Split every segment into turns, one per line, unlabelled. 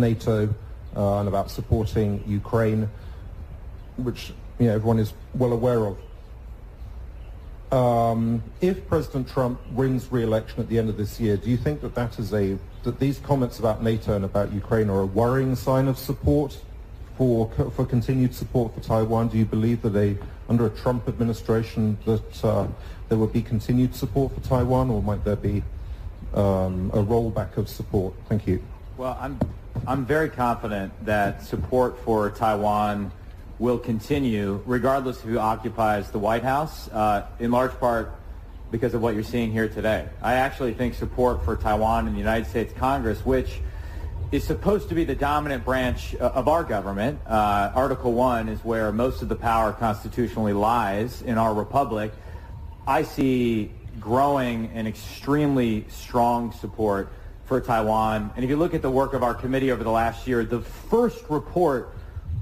NATO and about supporting Ukraine, which everyone is well aware of. If President Trump wins re-election at the end of this year, do you think that these comments about NATO and about Ukraine are a worrying sign of support for continued support for Taiwan? Do you believe that under a Trump administration that there would be continued support for Taiwan, or might there be a rollback of support? Thank you.
Well, I'm very confident that support for Taiwan will continue regardless of who occupies the White House, in large part because of what you're seeing here today. I actually think support for Taiwan in the United States Congress, which is supposed to be the dominant branch of our government. Article 1 is where most of the power constitutionally lies in our republic. I see growing and extremely strong support for Taiwan. And if you look at the work of our committee over the last year, the first report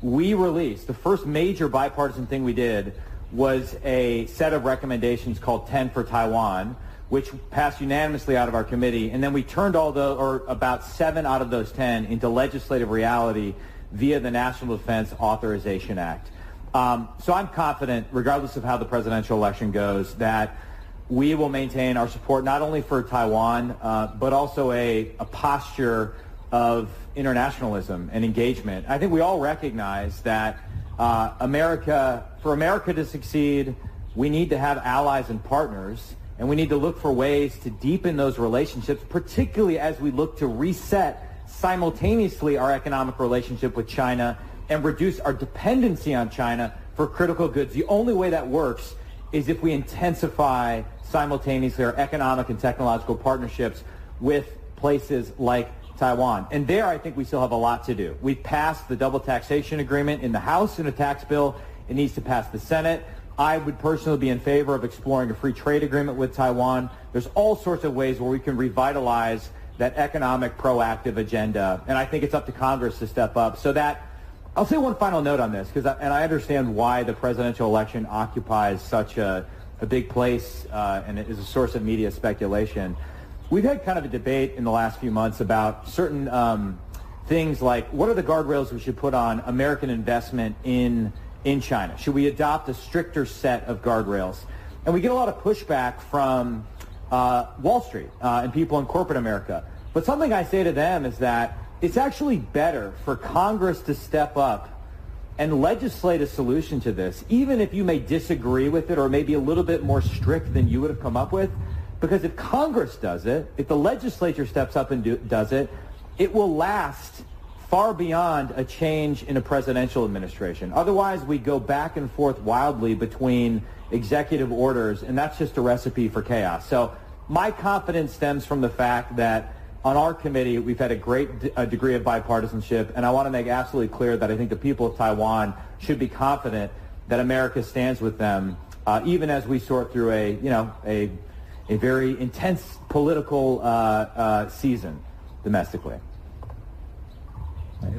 we released, the first major bipartisan thing we did, was a set of recommendations called 10 for Taiwan, which passed unanimously out of our committee. And then we turned about 7 out of those 10 into legislative reality via the National Defense Authorization Act. So I'm confident, regardless of how the presidential election goes, that we will maintain our support not only for Taiwan, but also a posture of internationalism and engagement. I think we all recognize that for America to succeed, we need to have allies and partners, and we need to look for ways to deepen those relationships, particularly as we look to reset simultaneously our economic relationship with China and reduce our dependency on China for critical goods. The only way that works is if we intensify simultaneously our economic and technological partnerships with places like Taiwan. And there, I think we still have a lot to do. We've passed the double taxation agreement in the House in a tax bill. It needs to pass the Senate. I would personally be in favor of exploring a free trade agreement with Taiwan. There's all sorts of ways where we can revitalize that economic proactive agenda. And I think it's up to Congress to step up. So that, I'll say one final note on this, and I understand why the presidential election occupies such a big place and it is a source of media speculation. We've had kind of a debate in the last few months about certain things like, what are the guardrails we should put on American investment in China? Should we adopt a stricter set of guardrails? And we get a lot of pushback from Wall Street and people in corporate America. But something I say to them is that it's actually better for Congress to step up and legislate a solution to this, even if you may disagree with it or maybe a little bit more strict than you would have come up with. Because if Congress does it, if the legislature steps up and does it, it will last far beyond a change in a presidential administration. Otherwise, we go back and forth wildly between executive orders, and that's just a recipe for chaos. So my confidence stems from the fact that on our committee, we've had a great degree of bipartisanship, and I want to make absolutely clear that I think the people of Taiwan should be confident that America stands with them, even as we sort through a very intense political season domestically.
My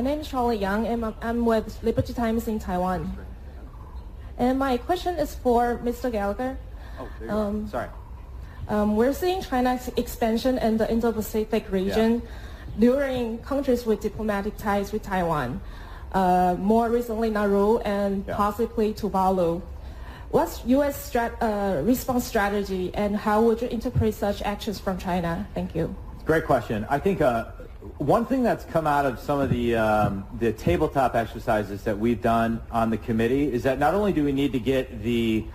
name is Charlotte Young, and I'm with Liberty Times in Taiwan. And my question is for Mr. Gallagher.
Oh, there you are. Sorry.
We're seeing China's expansion in the Indo-Pacific region during countries with diplomatic ties with Taiwan. More recently, Nauru and possibly Tuvalu. What's U.S. response strategy, and how would you interpret such actions from China? Thank you.
Great question. I think one thing that's come out of some of the tabletop exercises that we've done on the committee is that not only do we need to get the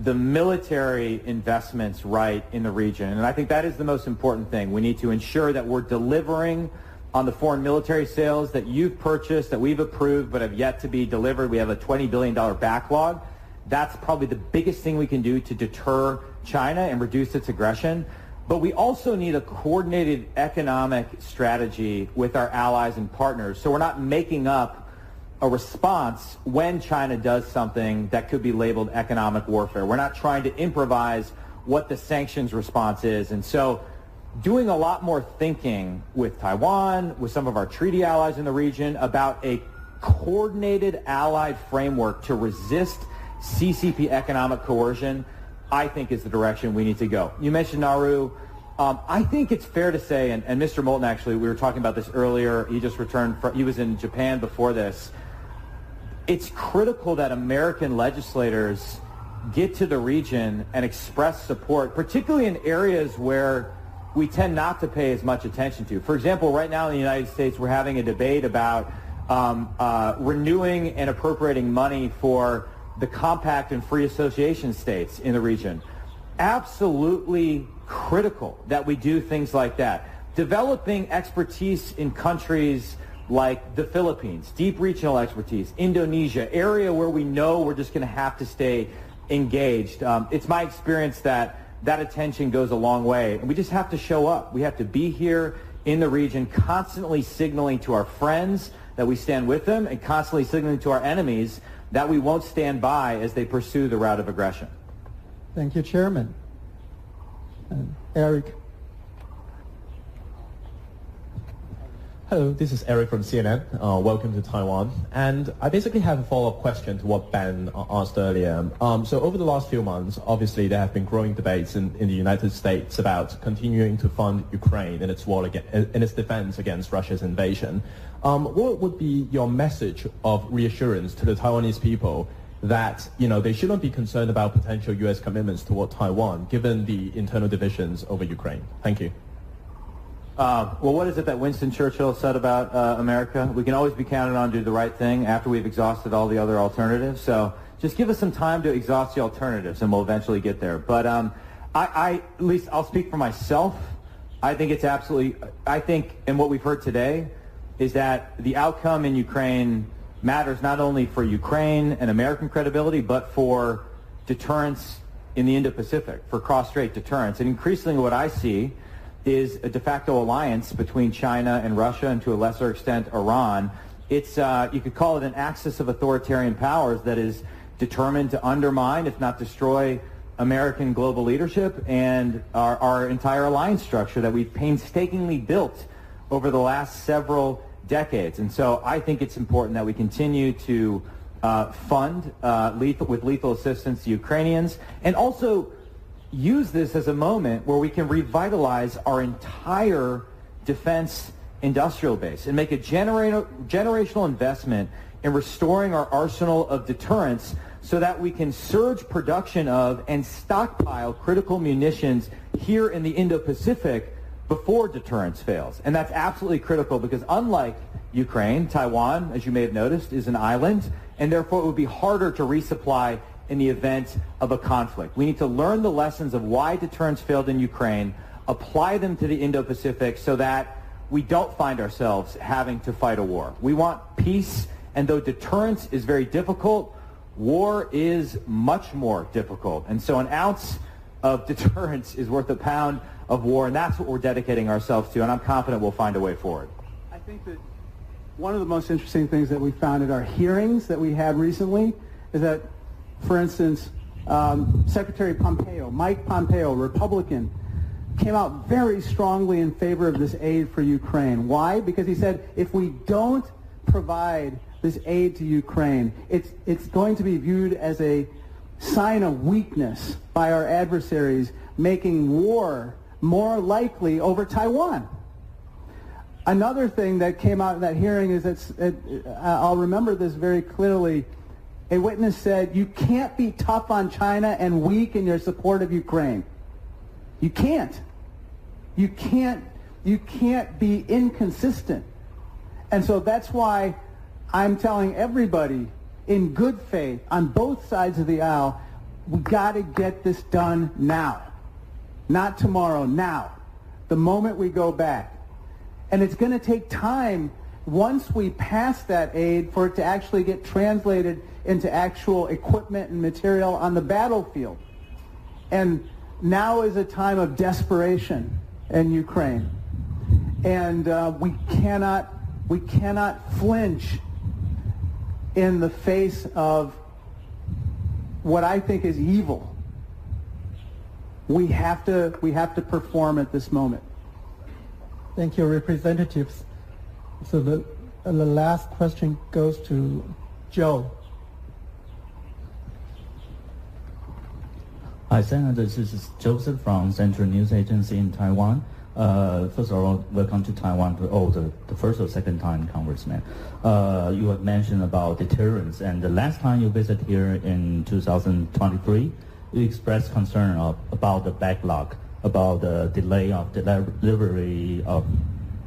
military investments right in the region, and I think that is the most important thing. We need to ensure that we're delivering on the foreign military sales that you've purchased, that we've approved, but have yet to be delivered. We have a $20 billion backlog. That's probably the biggest thing we can do to deter China and reduce its aggression. But we also need a coordinated economic strategy with our allies and partners, so we're not making up a response when China does something that could be labeled economic warfare. We're not trying to improvise what the sanctions response is. And so doing a lot more thinking with Taiwan, with some of our treaty allies in the region, about a coordinated allied framework to resist CCP economic coercion, I think is the direction we need to go. You mentioned Nauru. I think it's fair to say, and Mr. Moulton, actually, we were talking about this earlier. He just returned he was in Japan before this. It's critical that American legislators get to the region and express support, particularly in areas where we tend not to pay as much attention to. For example, right now in the United States, we're having a debate about renewing and appropriating money for the compact and free association states in the region. Absolutely critical that we do things like that. Developing expertise in countries like the Philippines, deep regional expertise, Indonesia, area where we know we're just going to have to stay engaged. It's my experience that attention goes a long way, and we just have to show up. We have to be here in the region, constantly signaling to our friends that we stand with them, and constantly signaling to our enemies that we won't stand by as they pursue the route of aggression.
Thank you, Chairman. Eric.
Hello, this is Eric from CNN. Welcome to Taiwan. And I basically have a follow-up question to what Ben asked earlier. So over the last few months, obviously there have been growing debates in the United States about continuing to fund Ukraine in its war in its defense against Russia's invasion. What would be your message of reassurance to the Taiwanese people that they shouldn't be concerned about potential U.S. commitments toward Taiwan, given the internal divisions over Ukraine? Thank you.
Well, what is it that Winston Churchill said about America? We can always be counted on to do the right thing after we've exhausted all the other alternatives. So just give us some time to exhaust the alternatives, and we'll eventually get there. But at least I'll speak for myself. I think it's and what we've heard today is that the outcome in Ukraine matters not only for Ukraine and American credibility, but for deterrence in the Indo-Pacific, for cross-strait deterrence. And increasingly what I see is a de facto alliance between China and Russia, and to a lesser extent Iran. It's you could call it an axis of authoritarian powers that is determined to undermine, if not destroy, American global leadership and our entire alliance structure that we've painstakingly built over the last several decades. And so I think it's important that we continue to fund with lethal assistance to Ukrainians, and also use this as a moment where we can revitalize our entire defense industrial base and make a generational investment in restoring our arsenal of deterrence so that we can surge production of and stockpile critical munitions here in the Indo-Pacific before deterrence fails. And that's absolutely critical because unlike Ukraine, Taiwan, as you may have noticed, is an island, and therefore it would be harder to resupply in the event of a conflict. We need to learn the lessons of why deterrence failed in Ukraine, apply them to the Indo-Pacific so that we don't find ourselves having to fight a war. We want peace, and though deterrence is very difficult, war is much more difficult. And so an ounce of deterrence is worth a pound of war, and that's what we're dedicating ourselves to, and I'm confident we'll find a way forward.
I think that one of the most interesting things that we found at our hearings that we had recently is that, for instance, Secretary Pompeo, Mike Pompeo, Republican, came out very strongly in favor of this aid for Ukraine. Why? Because he said if we don't provide this aid to Ukraine, it's going to be viewed as a sign of weakness by our adversaries, making war more likely over Taiwan. Another thing that came out in that hearing is that, I'll remember this very clearly, a witness said, you can't be tough on China and weak in your support of Ukraine. You can't. You can't be inconsistent. And so that's why I'm telling everybody in good faith on both sides of the aisle, we got to get this done now. Not tomorrow, now. The moment we go back. And it's going to take time once we pass that aid for it to actually get translated into actual equipment and material on the battlefield. And now is a time of desperation in Ukraine. And we cannot flinch in the face of what I think is evil. We have to perform at this moment. Thank you, representatives. So the last question goes to Joe.
Hi, Senator. This is Joseph from Central News Agency in Taiwan. First of all, welcome to Taiwan to the first or second time, Congressman. You have mentioned about deterrence, and the last time you visited here in 2023, you expressed concern about the backlog, about the delay of delivery of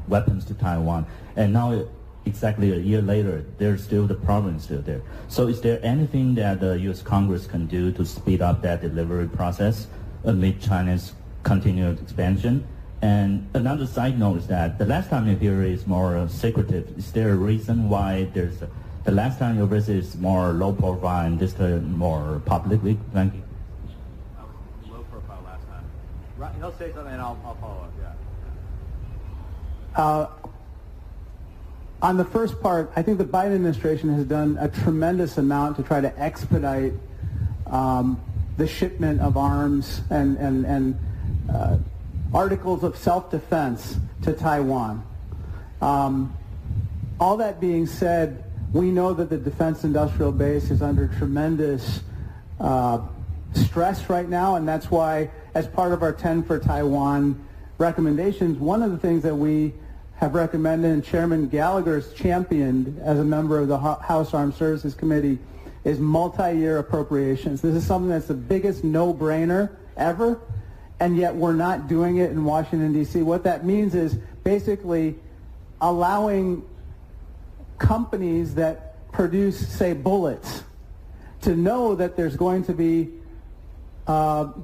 weapons to Taiwan. And now, exactly a year later, there's still the problem still there. So is there anything that the U.S. Congress can do to speed up that delivery process amid China's continued expansion? And another side note is that the last time you hear is more secretive. Is there a reason why the last time you visit is more low profile and this time more publicly? Thank you.
Low profile last time. Right, he'll say something and I'll follow up, yeah.
On the first part, I think the Biden administration has done a tremendous amount to try to expedite the shipment of arms and articles of self-defense to Taiwan. All that being said, we know that the defense industrial base is under tremendous stress right now, and that's why, as part of our 10 for Taiwan recommendations, one of the things that we have recommended and Chairman Gallagher has championed as a member of the House Armed Services Committee is multi-year appropriations. This is something that's the biggest no-brainer ever, and yet we're not doing it in Washington, D.C. What that means is basically allowing companies that produce, say, bullets, to know that there's going to be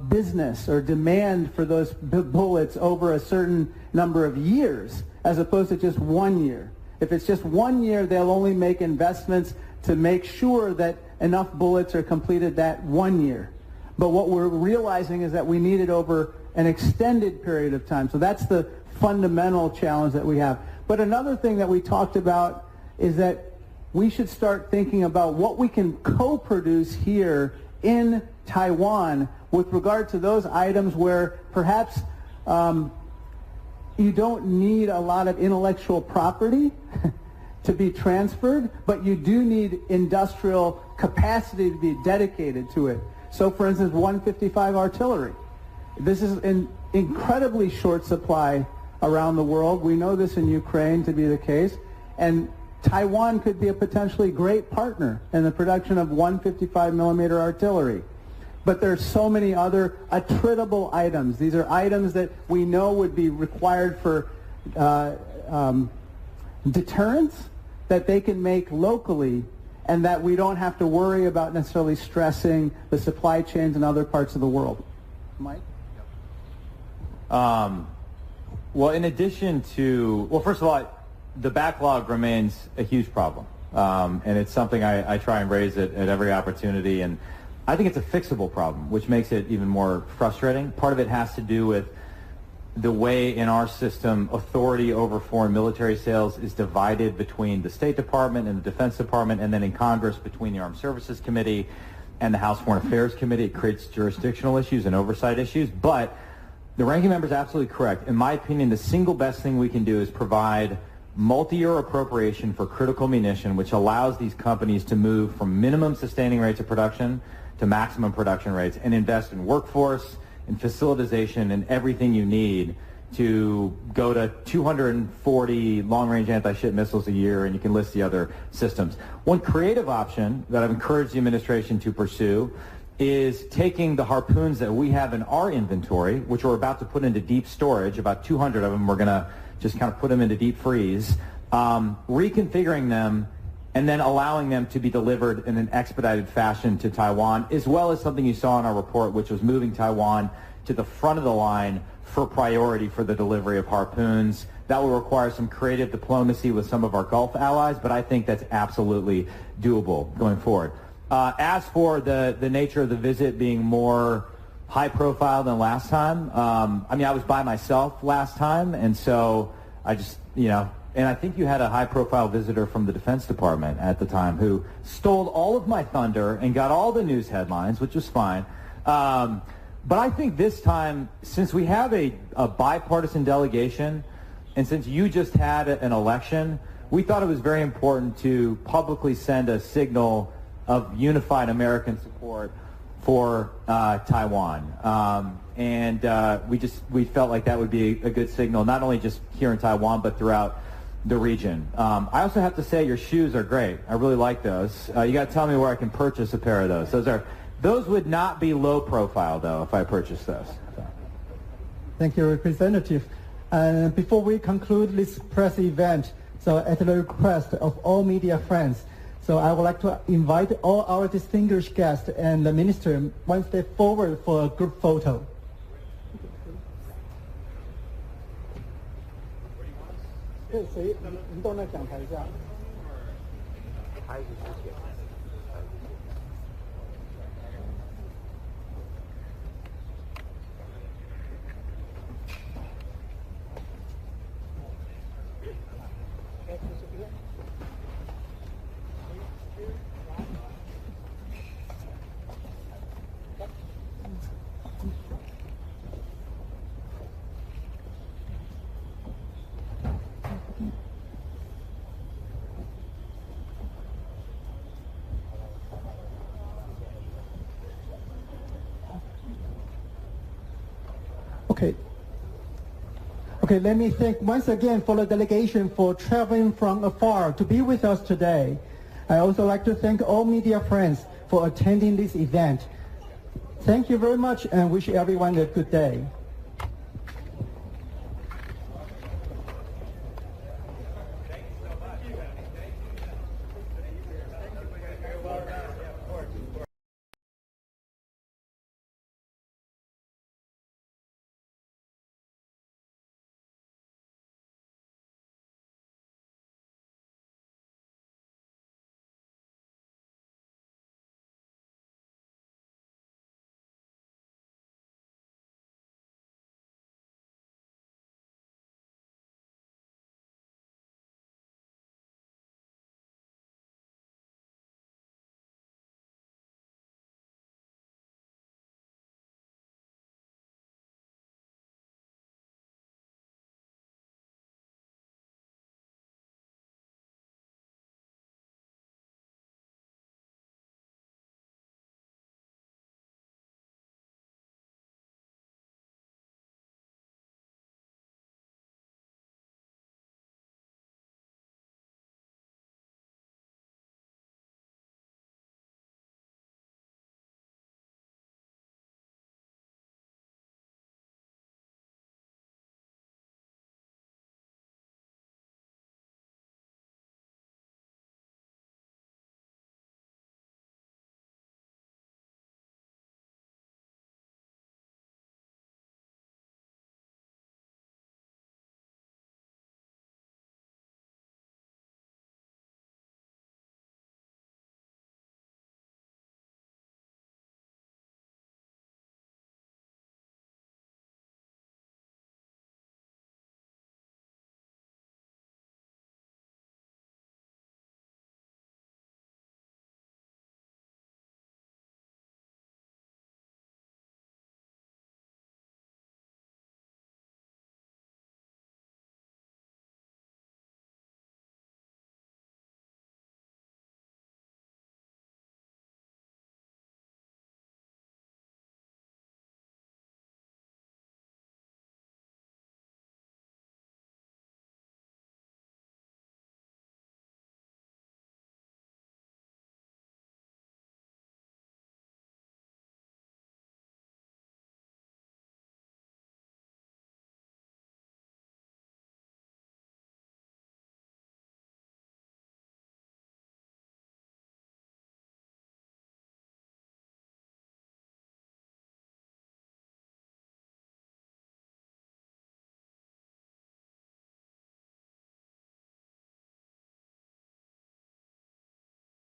business or demand for those bullets over a certain number of years, as opposed to just 1 year. If it's just 1 year, they'll only make investments to make sure that enough bullets are completed that 1 year. But what we're realizing is that we need it over an extended period of time. So that's the fundamental challenge that we have. But another thing that we talked about is that we should start thinking about what we can co-produce here in Taiwan with regard to those items where perhaps you don't need a lot of intellectual property to be transferred, but you do need industrial capacity to be dedicated to it. So, for instance, 155 artillery. This is in incredibly short supply around the world. We know this in Ukraine to be the case. And Taiwan could be a potentially great partner in the production of 155 millimeter artillery. But there's so many other attritable items. These are items that we know would be required for deterrence that they can make locally, and that we don't have to worry about necessarily stressing the supply chains in other parts of the world. Mike?
Well, in addition to, well, first of all, the backlog remains a huge problem, and it's something I try and raise at every opportunity, and I think it's a fixable problem, which makes it even more frustrating. Part of it has to do with the way in our system authority over foreign military sales is divided between the State Department and the Defense Department, and then in Congress between the Armed Services Committee and the House Foreign Affairs Committee. It creates jurisdictional issues and oversight issues, but the ranking member is absolutely correct. In my opinion, the single best thing we can do is provide multi-year appropriation for critical munition, which allows these companies to move from minimum sustaining rates of production to maximum production rates and invest in workforce, in facilitization, and everything you need to go to 240 long-range anti-ship missiles a year, and you can list the other systems. One creative option that I've encouraged the administration to pursue is taking the harpoons that we have in our inventory, which we're about to put into deep storage, about 200 of them, we're going to just kind of put them into deep freeze, reconfiguring them, and then allowing them to be delivered in an expedited fashion to Taiwan, as well as something you saw in our report, which was moving Taiwan to the front of the line for priority for the delivery of harpoons. That will require some creative diplomacy with some of our Gulf allies, but I think that's absolutely doable going forward. As for the nature of the visit being more high profile than last time, I mean, I was by myself last time, and so I just, and I think you had a high-profile visitor from the Defense Department at the time who stole all of my thunder and got all the news headlines, which was fine. But I think this time, since we have a bipartisan delegation, and since you just had an election, we thought it was very important to publicly send a signal of unified American support for Taiwan. We felt like that would be a good signal, not only just here in Taiwan, but throughout the region. I also have to say your shoes are great. I really like those. You got to tell me where I can purchase a pair of those. Those would not be low profile, though, if I purchased those.
Thank you, Representative. Before we conclude this press event, so at the request of all media friends, so I would like to invite all our distinguished guests and the minister one step forward for a group photo. Okay, let me thank once again for the delegation for traveling from afar to be with us today. I also like to thank all media friends for attending this event. Thank you very much and wish everyone a good day.